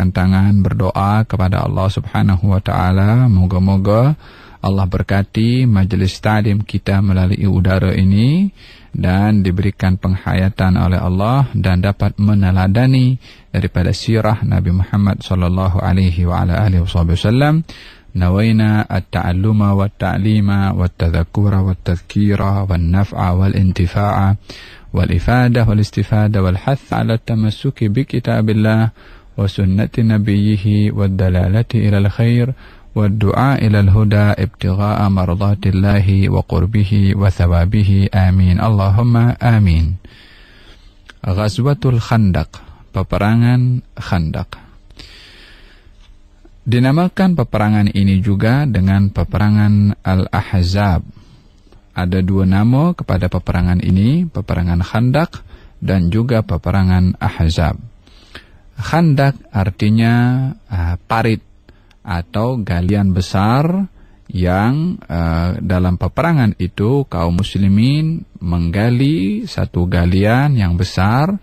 tangan berdoa kepada Allah Subhanahu wa taala, moga-moga Allah berkati majlis ta'lim kita melalui udara ini dan diberikan penghayatan oleh Allah dan dapat meneladani daripada sirah Nabi Muhammad sallallahu alaihi wa ala alihi wasallam. Nawaina at-ta'alluma wat-ta'lima wat-tadhakkura wat-tadhkira wan-naf'a wal-intifa'a wal-ifadah wal-istifadah wal-hath 'ala at-tamassuki bi kitabillah wa sunnati nabiyhi wad-dalalati ila al-khair wad-du'a ila al-huda ibtigha'a mardatillahi wa qurbihi wa thawabihi. Amin. Allahumma amin. Ghazwatul Khandaq, peperangan Khandaq. Dinamakan peperangan ini juga dengan peperangan Al-Ahzab. Ada dua nama kepada peperangan ini, peperangan Khandaq dan juga peperangan Ahzab. Khandaq artinya parit atau galian besar yang dalam peperangan itu kaum muslimin menggali satu galian yang besar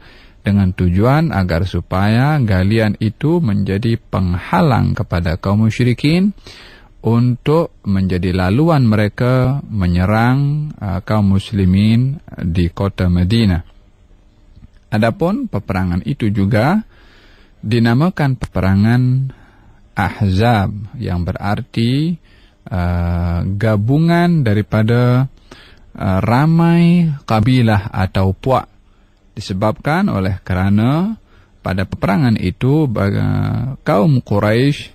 dengan tujuan agar supaya galian itu menjadi penghalang kepada kaum musyrikin untuk menjadi laluan mereka menyerang kaum muslimin di kota Madinah. Adapun peperangan itu juga dinamakan peperangan Ahzab, yang berarti gabungan daripada ramai kabilah atau puak, disebabkan oleh kerana pada peperangan itu kaum Quraisy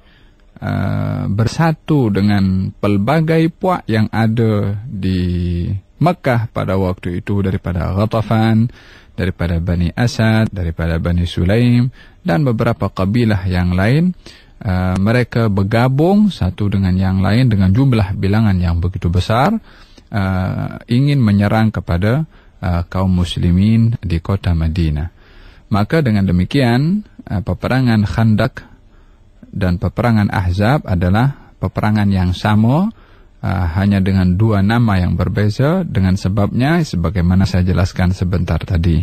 bersatu dengan pelbagai puak yang ada di Mekah pada waktu itu, daripada Ghatafan, daripada Bani Asad, daripada Bani Sulaim dan beberapa kabilah yang lain. Mereka bergabung satu dengan yang lain dengan jumlah bilangan yang begitu besar, ingin menyerang kepada kaum muslimin di kota Madinah. Maka dengan demikian peperangan Khandaq dan peperangan Ahzab adalah peperangan yang sama, hanya dengan dua nama yang berbeza, dengan sebabnya sebagaimana saya jelaskan sebentar tadi.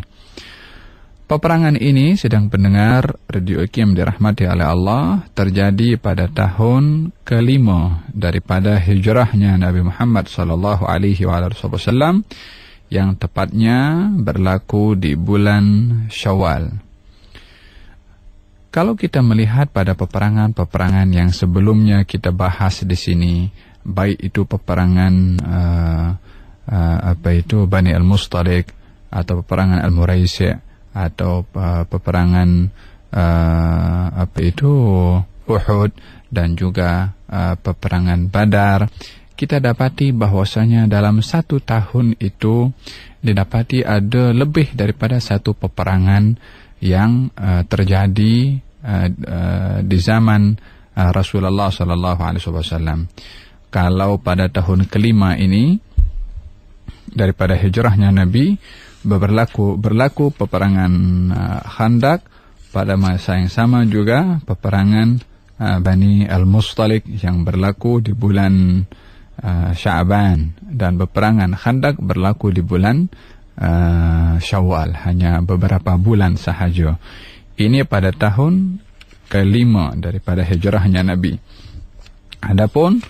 Peperangan ini, sedang pendengar Radio Iqim dirahmati oleh Allah, terjadi pada tahun kelima daripada hijrahnya Nabi Muhammad sallallahu alaihi wasallam, yang tepatnya berlaku di bulan Syawal. Kalau kita melihat pada peperangan-peperangan yang sebelumnya kita bahas di sini, baik itu peperangan Bani Al-Mustaliq atau peperangan Al-Muraisi' atau peperangan Uhud dan juga peperangan Badar, kita dapati bahwasanya dalam satu tahun itu didapati ada lebih daripada satu peperangan yang terjadi di zaman Rasulullah sallallahu alaihi wasallam. Kalau pada tahun kelima ini daripada hijrahnya Nabi, berlaku peperangan Khandaq, pada masa yang sama juga peperangan Bani Al-Mustaliq yang berlaku di bulan Sya'ban, dan peperangan Khandaq berlaku di bulan Syawal, hanya beberapa bulan sahaja. Ini pada tahun kelima daripada hijrahnya Nabi. Adapun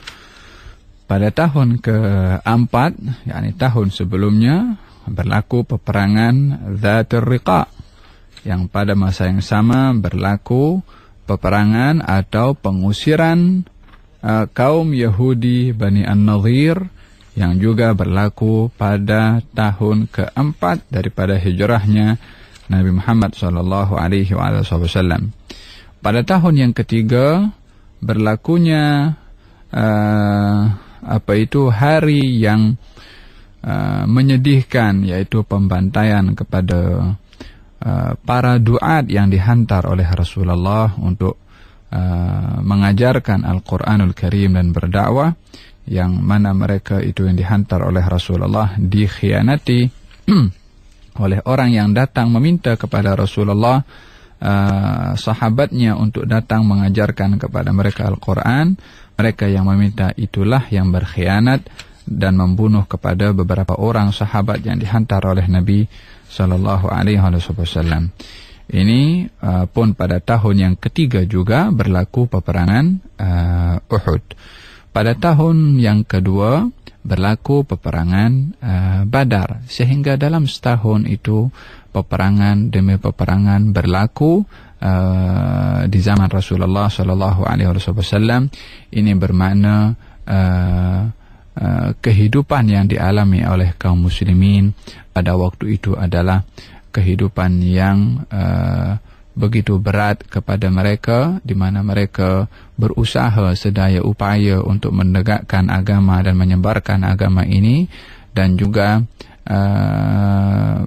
pada tahun keempat, yakni tahun sebelumnya, berlaku peperangan Dzatur Riqa, yang pada masa yang sama berlaku peperangan atau pengusiran kaum Yahudi Bani An-Nadhir, yang juga berlaku pada tahun keempat daripada hijrahnya Nabi Muhammad sallallahu alaihi wasallam. Pada tahun yang ketiga berlakunya hari yang menyedihkan, yaitu pembantaian kepada para duat yang dihantar oleh Rasulullah untuk mengajarkan Al-Quranul Karim dan berdakwah, yang mana mereka itu yang dihantar oleh Rasulullah dikhianati oleh orang yang datang meminta kepada Rasulullah sahabatnya untuk datang mengajarkan kepada mereka Al-Quran. Mereka yang meminta itulah yang berkhianat dan membunuh kepada beberapa orang sahabat yang dihantar oleh Nabi sallallahu alaihi wasallam. Ini pun pada tahun yang ketiga juga berlaku peperangan Uhud. Pada tahun yang kedua berlaku peperangan Badar, sehingga dalam setahun itu peperangan demi peperangan berlaku di zaman Rasulullah Sallallahu Alaihi Wasallam. Ini bermakna kehidupan yang dialami oleh kaum muslimin pada waktu itu adalah kehidupan yang begitu berat kepada mereka, di mana mereka berusaha sedaya upaya untuk menegakkan agama dan menyebarkan agama ini, dan juga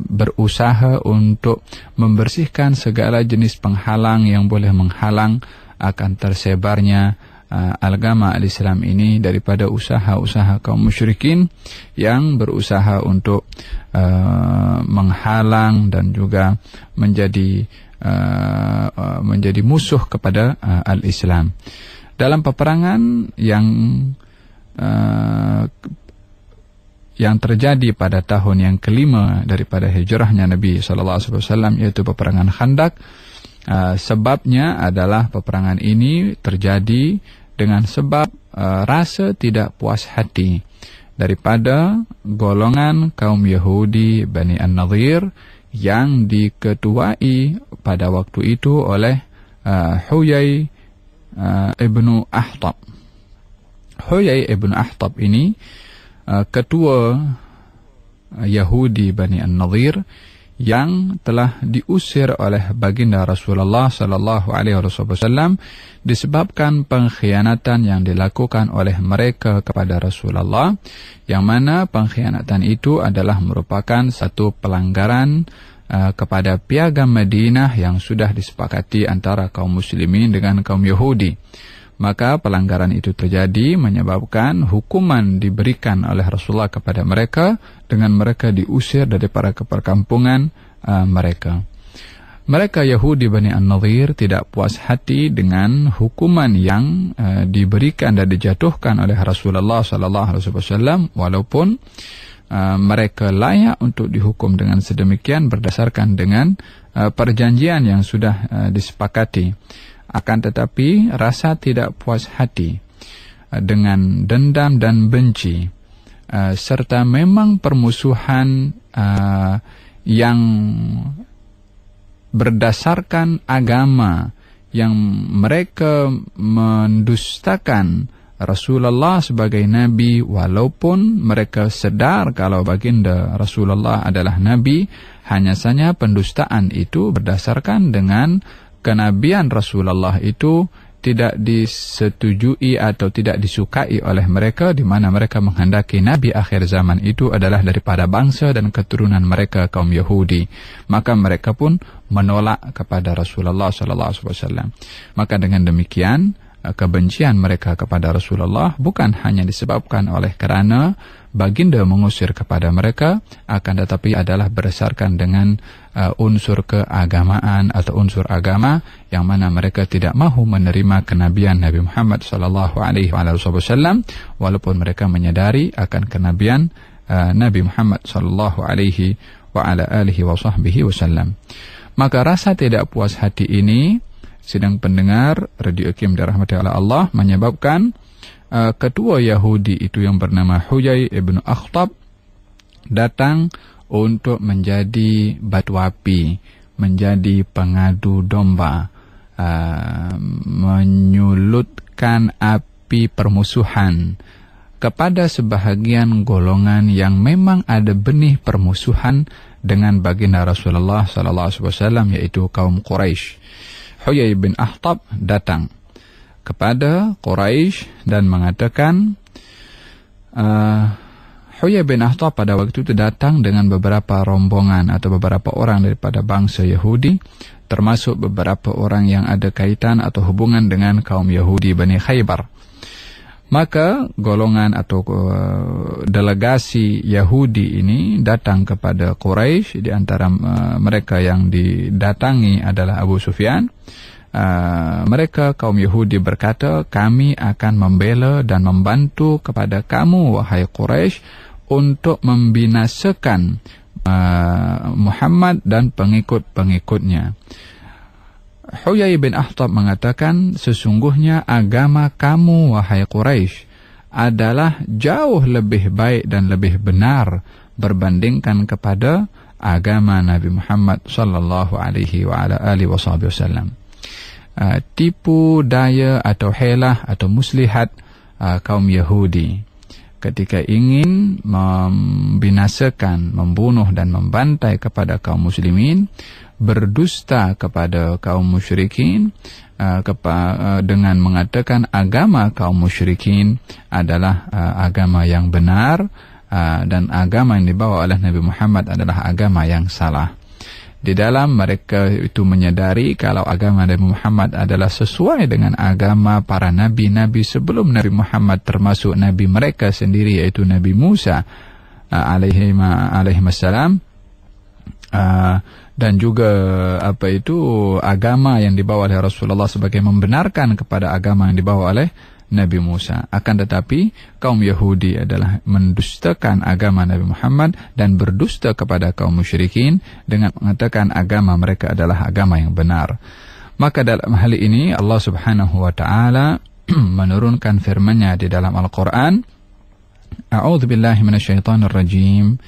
berusaha untuk membersihkan segala jenis penghalang yang boleh menghalang akan tersebarnya agama al-Islam ini daripada usaha-usaha kaum musyrikin yang berusaha untuk menghalang dan juga menjadi musuh kepada al-Islam. Dalam peperangan yang terjadi pada tahun yang kelima daripada hijrahnya Nabi SAW, yaitu peperangan Khandaq. Sebabnya adalah peperangan ini terjadi dengan sebab rasa tidak puas hati daripada golongan kaum Yahudi Bani An-Nadhir yang diketuai pada waktu itu oleh Huyai ibnu Akhtab. Huyai ibnu Akhtab ini ketua Yahudi Bani An-Nadhir yang telah diusir oleh baginda Rasulullah Sallallahu Alaihi Wasallam disebabkan pengkhianatan yang dilakukan oleh mereka kepada Rasulullah, yang mana pengkhianatan itu adalah merupakan satu pelanggaran kepada piagam Madinah yang sudah disepakati antara kaum muslimin dengan kaum Yahudi. Maka pelanggaran itu terjadi menyebabkan hukuman diberikan oleh Rasulullah kepada mereka dengan mereka diusir dari para perkampungan mereka. Mereka Yahudi Bani An-Nadhir tidak puas hati dengan hukuman yang diberikan dan dijatuhkan oleh Rasulullah SAW, walaupun mereka layak untuk dihukum dengan sedemikian berdasarkan dengan perjanjian yang sudah disepakati. Akan tetapi rasa tidak puas hati dengan dendam dan benci serta memang permusuhan yang berdasarkan agama, yang mereka mendustakan Rasulullah sebagai Nabi, walaupun mereka sedar kalau baginda Rasulullah adalah Nabi. Hanya saja pendustaan itu berdasarkan dengan kenabian Rasulullah itu tidak disetujui atau tidak disukai oleh mereka, di mana mereka menghendaki Nabi akhir zaman itu adalah daripada bangsa dan keturunan mereka kaum Yahudi. Maka mereka pun menolak kepada Rasulullah SAW. Maka dengan demikian kebencian mereka kepada Rasulullah bukan hanya disebabkan oleh kerana baginda mengusir kepada mereka, akan tetapi adalah berdasarkan dengan unsur keagamaan atau unsur agama, yang mana mereka tidak mahu menerima kenabian Nabi Muhammad SAW, walaupun mereka menyadari akan kenabian Nabi Muhammad SAW. Maka rasa tidak puas hati ini, sidang pendengar Radio Kim dirahmati oleh Allah, menyebabkan ketua Yahudi itu yang bernama Huyai ibnu Akhtab datang untuk menjadi batu api, menjadi pengadu domba, menyulutkan api permusuhan kepada sebahagian golongan yang memang ada benih permusuhan dengan baginda Rasulullah SAW, yaitu kaum Quraisy. Huyai bin Akhtab datang kepada Quraisy dan mengatakan, Huyai bin Akhtab pada waktu itu datang dengan beberapa rombongan atau beberapa orang daripada bangsa Yahudi, termasuk beberapa orang yang ada kaitan atau hubungan dengan kaum Yahudi Bani Khaybar. Maka golongan atau delegasi Yahudi ini datang kepada Quraisy. Di antara mereka yang didatangi adalah Abu Sufyan. Mereka kaum Yahudi berkata, kami akan membela dan membantu kepada kamu wahai Quraisy untuk membinasakan Muhammad dan pengikut-pengikutnya. Huyai bin Akhtab mengatakan, sesungguhnya agama kamu, wahai Quraisy, adalah jauh lebih baik dan lebih benar berbandingkan kepada agama Nabi Muhammad sallallahu alaihi wa ala alihi wasallam. Tipu daya atau helah atau muslihat kaum Yahudi ketika ingin membinasakan, membunuh dan membantai kepada kaum muslimin, berdusta kepada kaum musyrikin dengan mengatakan agama kaum musyrikin adalah agama yang benar dan agama yang dibawa oleh Nabi Muhammad adalah agama yang salah. Di dalam mereka itu menyadari kalau agama Nabi Muhammad adalah sesuai dengan agama para nabi-nabi sebelum Nabi Muhammad, termasuk nabi mereka sendiri yaitu Nabi Musa alaihissalam, dan juga agama yang dibawa oleh Rasulullah sebagai membenarkan kepada agama yang dibawa oleh Nabi Musa. Akan tetapi kaum Yahudi adalah mendustakan agama Nabi Muhammad dan berdusta kepada kaum musyrikin dengan mengatakan agama mereka adalah agama yang benar. Maka dalam hal ini Allah Subhanahu wa taala menurunkan firman-Nya di dalam Al-Qur'an, A'udzu billahi minasyaitonir rajim.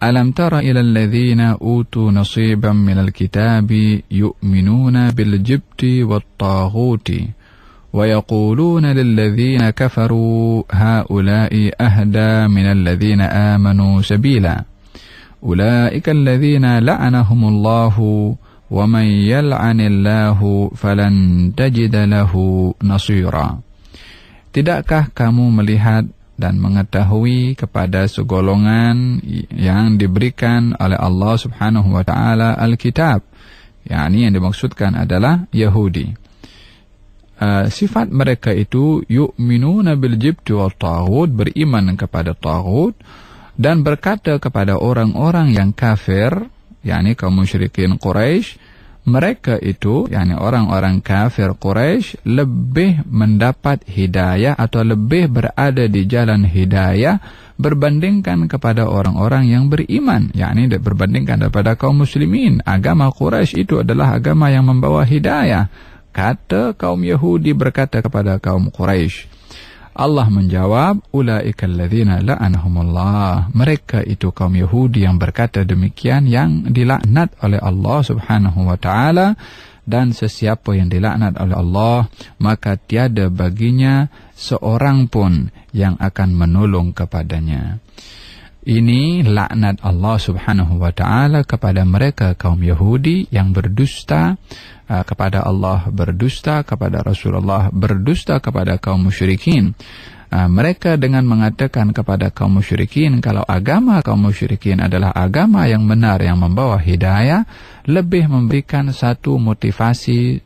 Alam tara ilal ladzina utu nasiban minal kitabi yu'minuna bil jibti wat taghuti ويقولون للذين كفروا هؤلاء أهدى من الذين آمنوا سبيلا أولئك الذين لعنهم الله ومن يلعن الله فلن تجد له نصيرا. Tidakkah kamu melihat dan mengetahui kepada segolongan yang diberikan oleh Allah Subhanahu wa taala Alkitab, yakni yang dimaksudkan adalah Yahudi. Sifat mereka itu yu'minuna bil jibti wat taghut, beriman kepada taghut dan berkata kepada orang-orang yang kafir, yakni kaum musyrikin Quraisy, mereka itu yakni orang-orang kafir Quraisy lebih mendapat hidayah atau lebih berada di jalan hidayah berbandingkan kepada orang-orang yang beriman, yakni berbandingkan daripada kaum muslimin. Agama Quraisy itu adalah agama yang membawa hidayah. Kata kaum Yahudi berkata kepada kaum Quraisy. Allah menjawab, ulaikal ladzina la'anahumullah. Mereka itu kaum Yahudi yang berkata demikian yang dilaknat oleh Allah Subhanahu wa taala, dan sesiapa yang dilaknat oleh Allah maka tiada baginya seorang pun yang akan menolong kepadanya. Ini laknat Allah Subhanahu wa taala kepada mereka kaum Yahudi yang berdusta kepada Allah, berdusta kepada Rasulullah, berdusta kepada kaum musyrikin. Mereka dengan mengatakan kepada kaum musyrikin kalau agama kaum musyrikin adalah agama yang benar yang membawa hidayah, lebih memberikan satu motivasi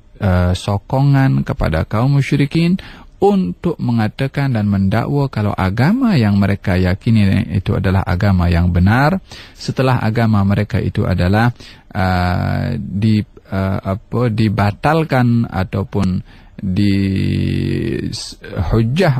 sokongan kepada kaum musyrikin untuk mengatakan dan mendakwa kalau agama yang mereka yakini itu adalah agama yang benar, setelah agama mereka itu adalah dibatalkan ataupun dihujjah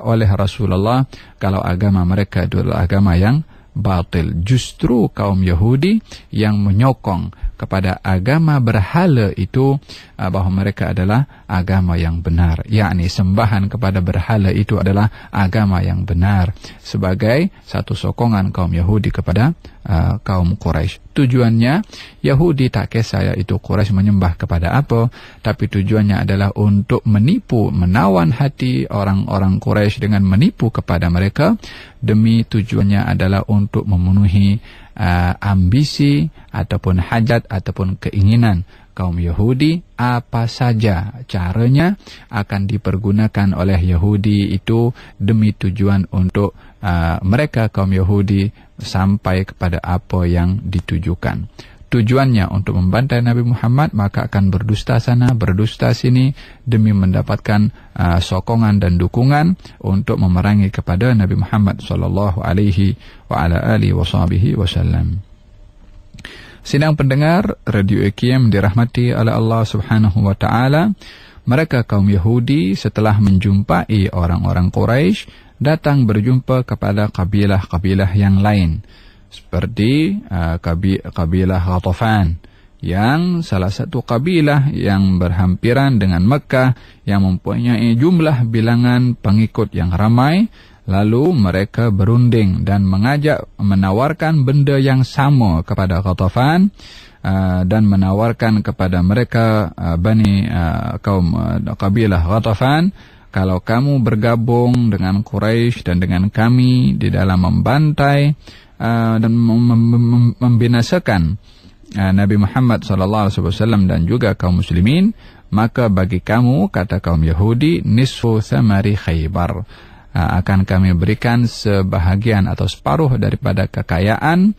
oleh Rasulullah kalau agama mereka itu adalah agama yang batil. Justru kaum Yahudi yang menyokong kepada agama berhala itu bahwa mereka adalah agama yang benar, yakni sembahan kepada berhala itu adalah agama yang benar, sebagai satu sokongan kaum Yahudi kepada kaum Quraisy. Tujuannya Yahudi tak kisah itu Quraisy menyembah kepada apa, tapi tujuannya adalah untuk menipu, menawan hati orang-orang Quraisy dengan menipu kepada mereka, demi tujuannya adalah untuk memenuhi ambisi ataupun hajat ataupun keinginan kaum Yahudi. Apa saja caranya akan dipergunakan oleh Yahudi itu demi tujuan untuk mereka kaum Yahudi sampai kepada apa yang ditujukan. Tujuannya untuk membantai Nabi Muhammad, maka akan berdusta sana, berdusta sini demi mendapatkan sokongan dan dukungan untuk memerangi kepada Nabi Muhammad sallallahu alaihi wa ala alihi wasallam. Sidang pendengar Radio EKM dirahmati oleh Allah Subhanahu wa taala, mereka kaum Yahudi setelah menjumpai orang-orang Quraisy datang berjumpa kepada kabilah-kabilah yang lain. seperti kabilah Ghatafan, yang salah satu kabilah yang berhampiran dengan Mekah, yang mempunyai jumlah bilangan pengikut yang ramai. Lalu mereka berunding dan menawarkan benda yang sama kepada Ghatafan, dan menawarkan kepada mereka kaum kabilah Ghatafan, kalau kamu bergabung dengan Quraisy dan dengan kami di dalam membantai dan membinasakan Nabi Muhammad SAW dan juga kaum muslimin, maka bagi kamu, kata kaum Yahudi, nisfu thamari Khaybar, akan kami berikan sebahagian atau separuh daripada kekayaan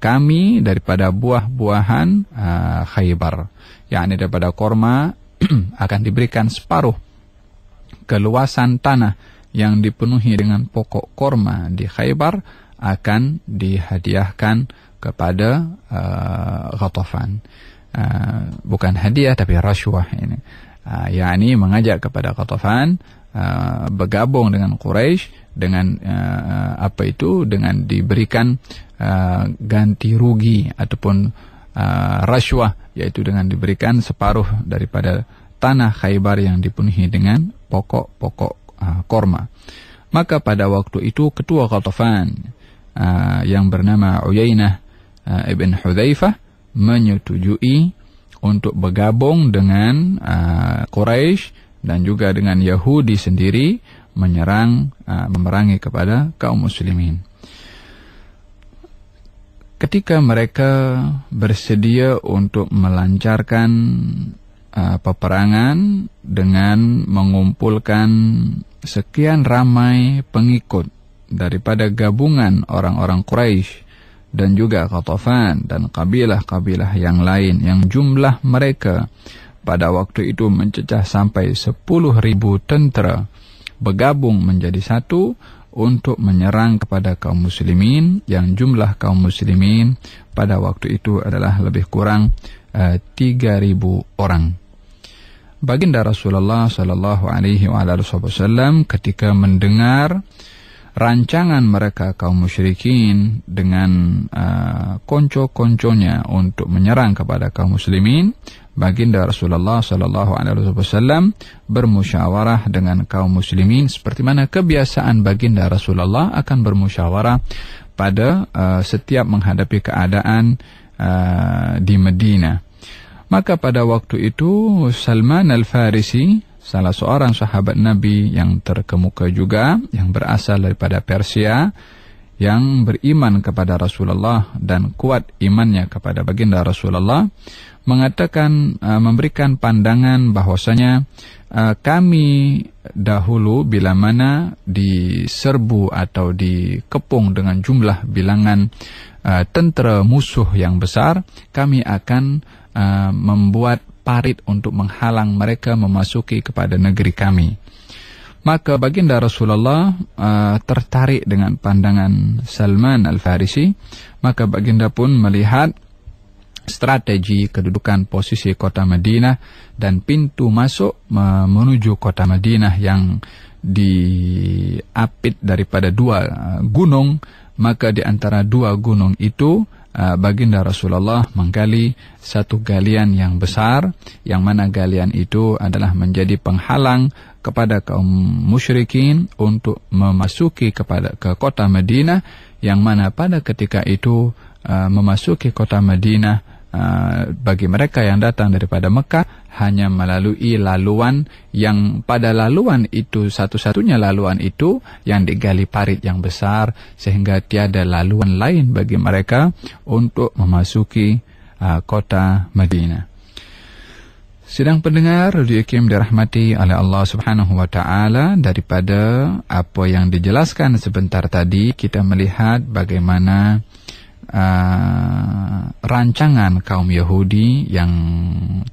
kami daripada buah-buahan Khaybar, yakni daripada korma akan diberikan separuh. Keluasan tanah yang dipenuhi dengan pokok korma di Khaybar akan dihadiahkan kepada Ghatafan. Bukan hadiah tapi rashwah ini. Yakni mengajak kepada Ghatafan bergabung dengan Quraisy dengan dengan diberikan ganti rugi ataupun rashwah, yaitu dengan diberikan separuh daripada tanah Khaybar yang dipenuhi dengan pokok-pokok korma. Maka pada waktu itu ketua Ghatafan yang bernama Uyainah ibn Hudzaifah menyetujui untuk bergabung dengan Quraisy dan juga dengan Yahudi sendiri memerangi kepada kaum muslimin. Ketika mereka bersedia untuk melancarkan peperangan dengan mengumpulkan sekian ramai pengikut daripada gabungan orang-orang Quraisy dan juga Ghatafan dan kabilah-kabilah yang lain, yang jumlah mereka pada waktu itu mencecah sampai 10.000 tentera, bergabung menjadi satu untuk menyerang kepada kaum muslimin, yang jumlah kaum muslimin pada waktu itu adalah lebih kurang 3.000 orang. Baginda Rasulullah sallallahu alaihi wasallam ketika mendengar rancangan mereka kaum musyrikin dengan konco-konconya untuk menyerang kepada kaum muslimin, baginda Rasulullah sallallahu alaihi wasallam bermusyawarah dengan kaum muslimin seperti mana kebiasaan baginda Rasulullah akan bermusyawarah pada setiap menghadapi keadaan di Madinah. Maka pada waktu itu Salman Al-Farisi, salah seorang sahabat Nabi yang terkemuka juga, yang berasal daripada Persia, yang beriman kepada Rasulullah dan kuat imannya kepada baginda Rasulullah, mengatakan, memberikan pandangan bahwasanya kami dahulu bila mana diserbu atau dikepung dengan jumlah bilangan tentera musuh yang besar, kami akan membuat parit untuk menghalang mereka memasuki kepada negeri kami. Maka baginda Rasulullah tertarik dengan pandangan Salman Al-Farisi. Maka baginda pun melihat strategi kedudukan posisi kota Madinah dan pintu masuk menuju kota Madinah yang diapit daripada dua gunung. Maka di antara dua gunung itu baginda Rasulullah menggali satu galian yang besar, yang mana galian itu adalah menjadi penghalang kepada kaum musyrikin untuk memasuki ke kota Madinah, yang mana pada ketika itu memasuki kota Madinah bagi mereka yang datang daripada Mekah hanya melalui laluan yang pada laluan itu satu-satunya laluan itu yang digali parit yang besar, sehingga tiada laluan lain bagi mereka untuk memasuki kota Madinah. Sidang pendengar Radio Kim dirahmati oleh Allah Subhanahu wa taala, daripada apa yang dijelaskan sebentar tadi kita melihat bagaimana rancangan kaum Yahudi yang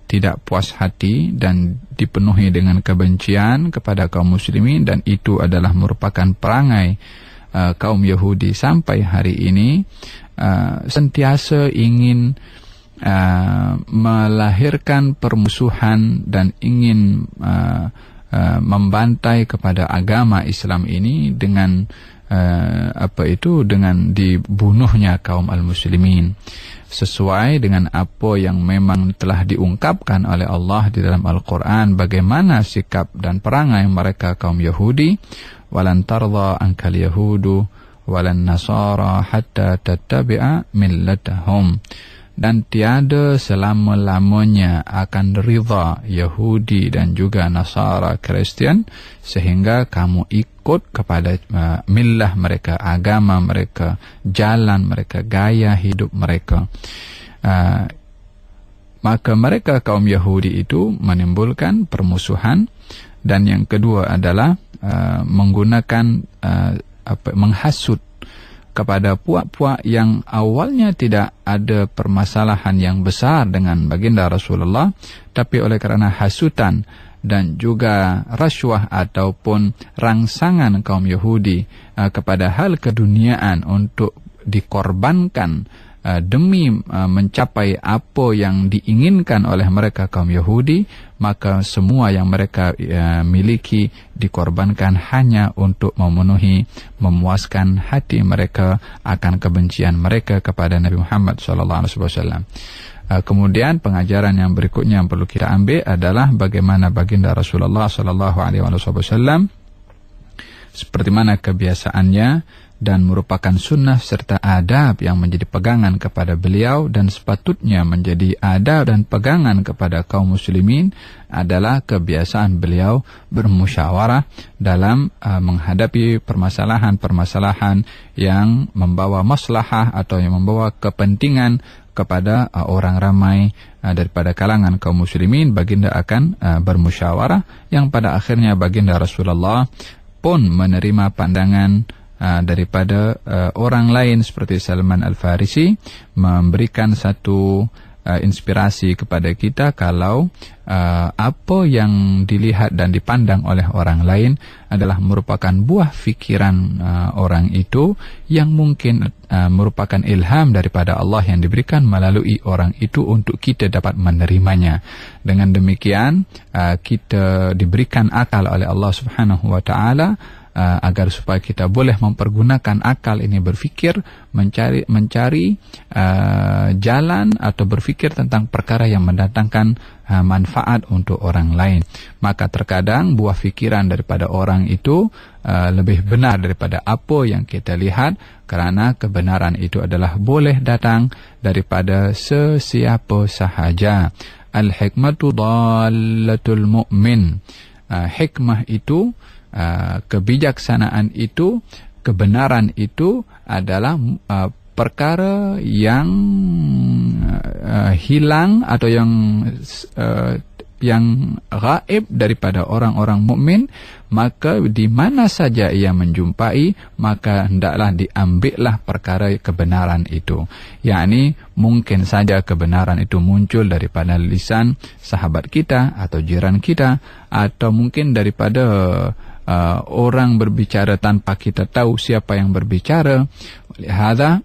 tidak puas hati dan dipenuhi dengan kebencian kepada kaum muslimin, dan itu adalah merupakan perangai kaum Yahudi sampai hari ini, sentiasa ingin melahirkan permusuhan dan ingin membantai kepada agama Islam ini dengan dengan dibunuhnya kaum al-muslimin, sesuai dengan apa yang memang telah diungkapkan oleh Allah di dalam Al-Quran, bagaimana sikap dan perangai mereka kaum Yahudi. Walan tardha ankal yahudu walan nasara hatta tattabi'a millatahum. Dan tiada selama-lamanya akan ridha Yahudi dan juga Nasara Kristian sehingga kamu ikut kepada millah mereka, agama mereka, jalan mereka, gaya hidup mereka. Maka mereka kaum Yahudi itu menimbulkan permusuhan. Dan yang kedua adalah menggunakan menghasut kepada puak-puak yang awalnya tidak ada permasalahan yang besar dengan baginda Rasulullah, tapi oleh kerana hasutan dan juga rasuah ataupun rangsangan kaum Yahudi kepada hal keduniaan untuk dikorbankan demi mencapai apa yang diinginkan oleh mereka kaum Yahudi, maka semua yang mereka miliki dikorbankan hanya untuk memuaskan hati mereka akan kebencian mereka kepada Nabi Muhammad SAW. Kemudian pengajaran yang berikutnya yang perlu kita ambil adalah bagaimana baginda Rasulullah SAW seperti mana kebiasaannya dan merupakan sunnah serta adab yang menjadi pegangan kepada beliau dan sepatutnya menjadi adab dan pegangan kepada kaum muslimin adalah kebiasaan beliau bermusyawarah dalam menghadapi permasalahan-permasalahan yang membawa maslahah atau yang membawa kepentingan kepada orang ramai daripada kalangan kaum muslimin. Baginda akan bermusyawarah yang pada akhirnya baginda Rasulullah pun menerima pandangan daripada orang lain seperti Salman Al-Farisi, memberikan satu inspirasi kepada kita kalau apa yang dilihat dan dipandang oleh orang lain adalah merupakan buah fikiran orang itu yang mungkin merupakan ilham daripada Allah yang diberikan melalui orang itu untuk kita dapat menerimanya. Dengan demikian kita diberikan akal oleh Allah Subhanahu wa taala agar supaya kita boleh mempergunakan akal ini berfikir, mencari jalan atau berfikir tentang perkara yang mendatangkan manfaat untuk orang lain. Maka terkadang buah fikiran daripada orang itu lebih benar daripada apa yang kita lihat, kerana kebenaran itu adalah boleh datang daripada sesiapa sahaja. Al-hikmatu dallatul mu'min. Hikmah itu, kebijaksanaan itu, kebenaran itu adalah perkara yang hilang atau yang gaib daripada orang-orang mukmin. Maka di mana saja ia menjumpai, maka hendaklah diambillah perkara kebenaran itu. Yakni mungkin saja kebenaran itu muncul daripada lisan sahabat kita atau jiran kita, atau mungkin daripada orang berbicara tanpa kita tahu siapa yang berbicara. Lihada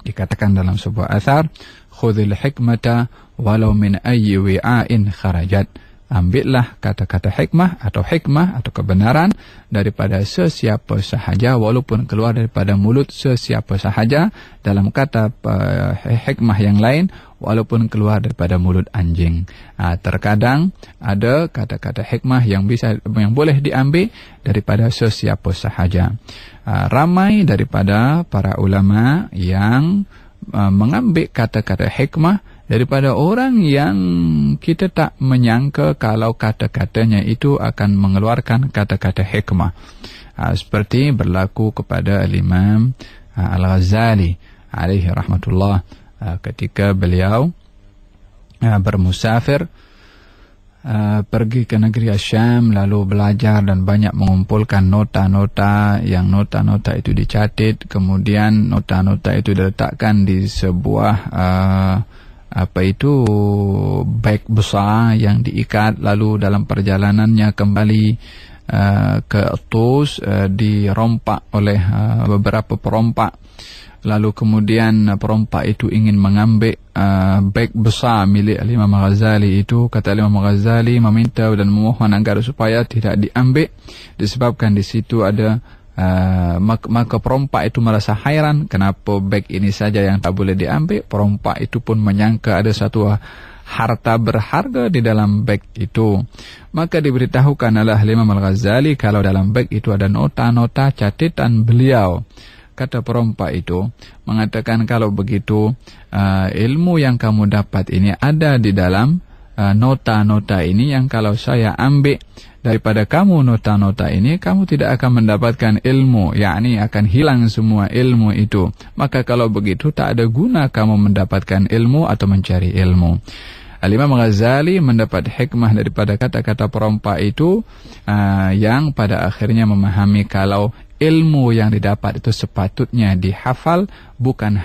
dikatakan dalam sebuah athar, khudhil hikmata walau min ayyi wi'ain kharajat. Ambillah kata-kata hikmah atau kebenaran daripada sesiapa sahaja, walaupun keluar daripada mulut sesiapa sahaja. Dalam kata hikmah yang lain, walaupun keluar daripada mulut anjing. Terkadang ada kata-kata hikmah yang boleh diambil daripada sesiapa sahaja. Ramai daripada para ulama yang mengambil kata-kata hikmah daripada orang yang kita tak menyangka kalau kata-katanya itu akan mengeluarkan kata-kata hikmah. Seperti berlaku kepada Al-Imam Al-Ghazali alaihi rahmatullah, ketika beliau bermusafir pergi ke negeri Syam, lalu belajar dan banyak mengumpulkan nota-nota, yang nota-nota itu dicatat, kemudian nota-nota itu diletakkan di sebuah beg besar yang diikat, lalu dalam perjalanannya kembali ke Tus dirompak oleh beberapa perompak. Lalu kemudian perompak itu ingin mengambil beg besar milik Imam Ghazali itu. Kata Imam Ghazali meminta dan memohon agar supaya tidak diambil, disebabkan di situ ada maka perompak itu merasa hairan, kenapa beg ini saja yang tak boleh diambil. Perompak itu pun menyangka ada satu harta berharga di dalam beg itu. Maka diberitahukan oleh Imam Al-Ghazali kalau dalam beg itu ada nota-nota catatan beliau. Kata perompak itu mengatakan, kalau begitu ilmu yang kamu dapat ini ada di dalam nota-nota ini, yang kalau saya ambil daripada kamu nota-nota ini, kamu tidak akan mendapatkan ilmu, yakni akan hilang semua ilmu itu. Maka kalau begitu tak ada guna kamu mendapatkan ilmu atau mencari ilmu. Al-Imam Ghazali mendapat hikmah daripada kata-kata perompak itu, yang pada akhirnya memahami kalau ilmu yang didapat itu sepatutnya dihafal, bukan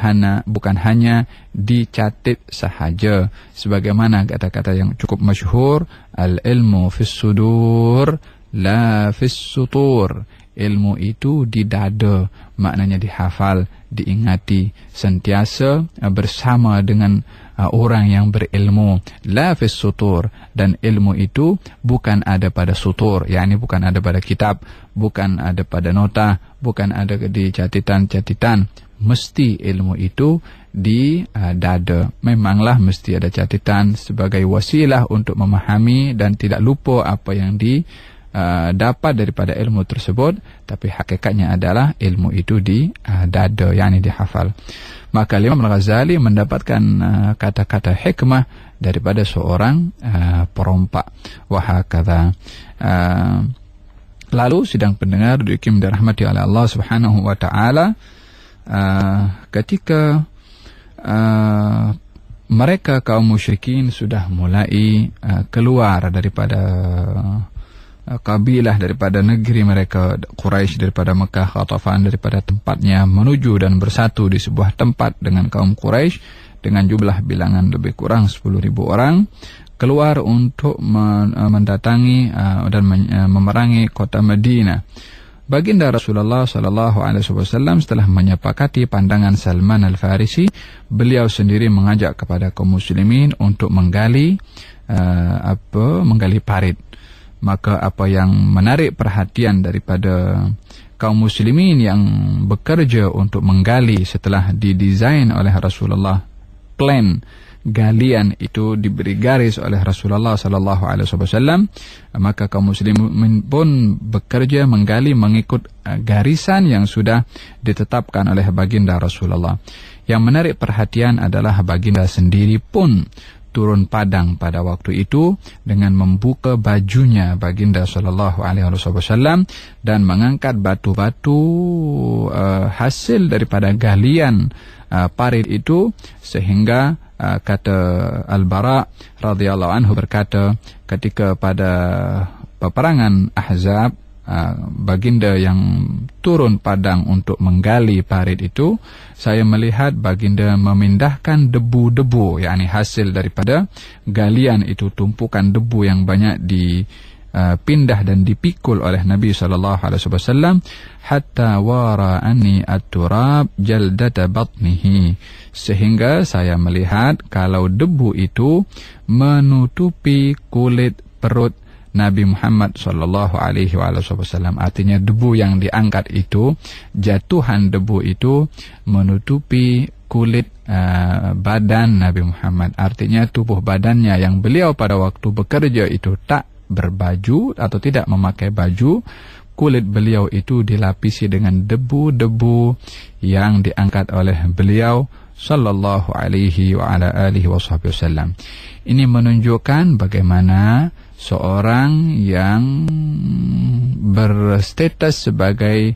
hanya dicatat sahaja. Sebagaimana kata-kata yang cukup masyhur, al-ilmu fis sudur la fis sutur. Ilmu itu di dada, maknanya dihafal, diingati sentiasa bersama dengan orang yang berilmu. La fis sutur, dan ilmu itu bukan ada pada sutur, yakni bukan ada pada kitab, bukan ada pada nota, bukan ada di catatan-catatan. Mesti ilmu itu di dada. Memanglah mesti ada catatan sebagai wasilah untuk memahami dan tidak lupa apa yang dapat daripada ilmu tersebut, tapi hakikatnya adalah ilmu itu di dada, yakni dihafal. Maka Imam Al-Ghazali mendapatkan kata-kata hikmah daripada seorang perompak. Wahakadha. Lalu sidang pendengar dikim dirahmati oleh Allah Subhanahu wa taala, ketika mereka kaum musyrikin sudah mulai keluar daripada kabilah, daripada negeri mereka, Quraisy daripada Mekah, Ghatafan daripada tempatnya, menuju dan bersatu di sebuah tempat dengan kaum Quraisy dengan jumlah bilangan lebih kurang 10.000 orang, keluar untuk mendatangi dan memerangi kota Madinah. Baginda Rasulullah sallallahu alaihi wasallam setelah menyepakati pandangan Salman Al-Farisi, beliau sendiri mengajak kepada kaum muslimin untuk menggali parit. Maka apa yang menarik perhatian daripada kaum muslimin yang bekerja untuk menggali setelah didesain oleh Rasulullah, plan galian itu diberi garis oleh Rasulullah sallallahu alaihi wasallam, maka kaum muslimin pun bekerja menggali mengikut garisan yang sudah ditetapkan oleh baginda Rasulullah. Yang menarik perhatian adalah baginda sendiri pun turun padang pada waktu itu dengan membuka bajunya baginda sallallahu alaihi wasallam dan mengangkat batu-batu hasil daripada galian parit itu, sehingga kata Al-Bara radhiyallahu anhu berkata, ketika pada peperangan Ahzab, baginda yang turun padang untuk menggali parit itu, saya melihat baginda memindahkan debu-debu, yakni hasil daripada galian itu, tumpukan debu yang banyak dipindah dan dipikul oleh Nabi SAW, hatta wara anni at-turab jaldata batnihi, sehingga saya melihat kalau debu itu menutupi kulit perut Nabi Muhammad sallallahu alaihi wasallam. Artinya debu yang diangkat itu, jatuhan debu itu menutupi kulit badan Nabi Muhammad. Artinya tubuh badannya yang beliau pada waktu bekerja itu tak berbaju atau tidak memakai baju, kulit beliau itu dilapisi dengan debu-debu yang diangkat oleh beliau sallallahu alaihi wa ala alihi wasallam. Ini menunjukkan bagaimana seorang yang berstatus sebagai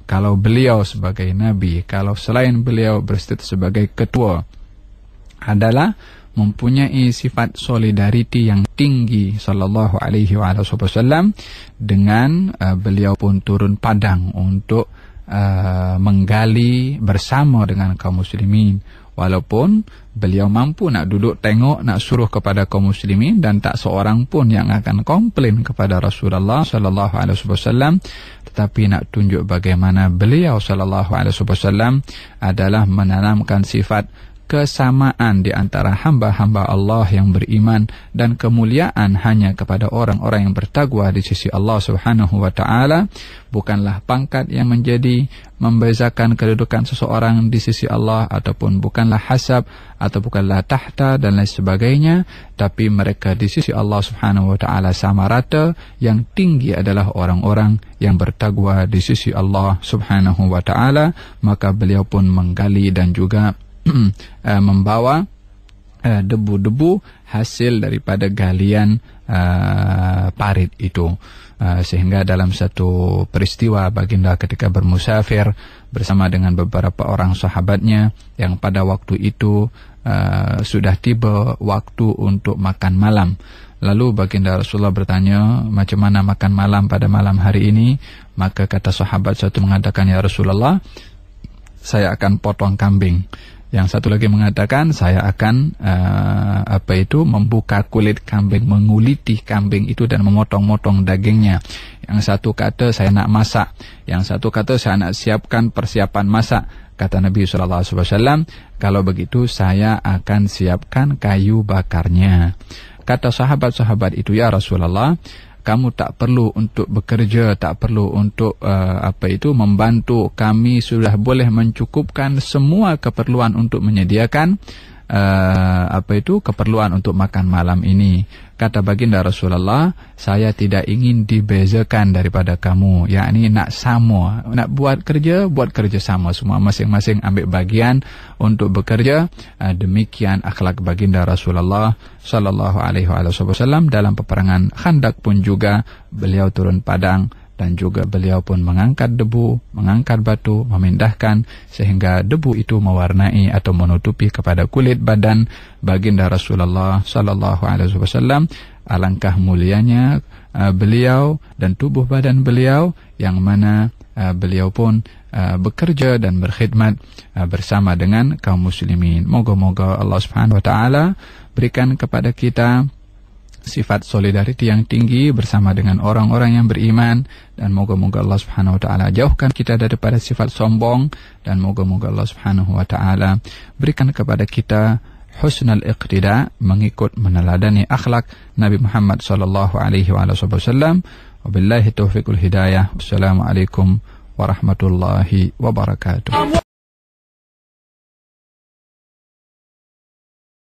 kalau beliau sebagai nabi, kalau selain beliau berstatus sebagai ketua, adalah mempunyai sifat solidariti yang tinggi sallallahu alaihi wasallam, dengan beliau pun turun padang untuk menggali bersama dengan kaum muslimin. Walaupun beliau mampu nak duduk tengok, nak suruh kepada kaum muslimin, dan tak seorang pun yang akan komplain kepada Rasulullah sallallahu alaihi wasallam, tetapi nak tunjuk bagaimana beliau sallallahu alaihi wasallam adalah menanamkan sifat kesamaan di antara hamba-hamba Allah yang beriman dan kemuliaan hanya kepada orang-orang yang bertakwa di sisi Allah Subhanahu wa taala, bukanlah pangkat yang menjadi membezakan kedudukan seseorang di sisi Allah, ataupun bukanlah hasab atau bukanlah tahta dan lain sebagainya, tapi mereka di sisi Allah Subhanahu wa taala sama rata. Yang tinggi adalah orang-orang yang bertakwa di sisi Allah Subhanahu wa taala. Maka beliau pun menggali dan juga membawa debu-debu hasil daripada galian parit itu, sehingga dalam satu peristiwa baginda ketika bermusafir bersama dengan beberapa orang sahabatnya yang pada waktu itu sudah tiba waktu untuk makan malam. Lalu baginda Rasulullah bertanya, macam mana makan malam pada malam hari ini? Maka kata sahabat satu mengatakan, ya Rasulullah, saya akan potong kambing. Yang satu lagi mengatakan, saya akan membuka kulit kambing, menguliti kambing itu dan memotong-motong dagingnya. Yang satu kata, saya nak masak. Yang satu kata, saya nak siapkan persiapan masak. Kata Nabi SAW, kalau begitu saya akan siapkan kayu bakarnya. Kata sahabat-sahabat itu, ya Rasulullah, kamu tak perlu untuk bekerja, tak perlu untuk membantu. Kami sudah boleh mencukupkan semua keperluan untuk menyediakan keperluan untuk makan malam ini. Kata baginda Rasulullah, saya tidak ingin dibezakan daripada kamu, yakni nak sama, nak buat kerja sama, semua masing-masing ambil bagian untuk bekerja. Demikian akhlak baginda Rasulullah sallallahu alaihi wasallam. Dalam peperangan Khandak pun juga beliau turun padang dan juga beliau pun mengangkat debu, mengangkat batu, memindahkan sehingga debu itu mewarnai atau menutupi kepada kulit badan baginda Rasulullah sallallahu alaihi wasallam. Alangkah mulianya beliau dan tubuh badan beliau, yang mana beliau pun bekerja dan berkhidmat bersama dengan kaum muslimin. Moga-moga Allah Subhanahu wa taala berikan kepada kita sifat solidariti yang tinggi bersama dengan orang-orang yang beriman, dan moga-moga Allah Subhanahu wa taala jauhkan kita daripada sifat sombong, dan moga-moga Allah Subhanahu wa taala berikan kepada kita husnul iqtida, mengikut meneladani akhlak Nabi Muhammad sallallahu alaihi wasallam. Wabillahi taufiqul hidayah. Wassalamualaikum warahmatullahi wabarakatuh.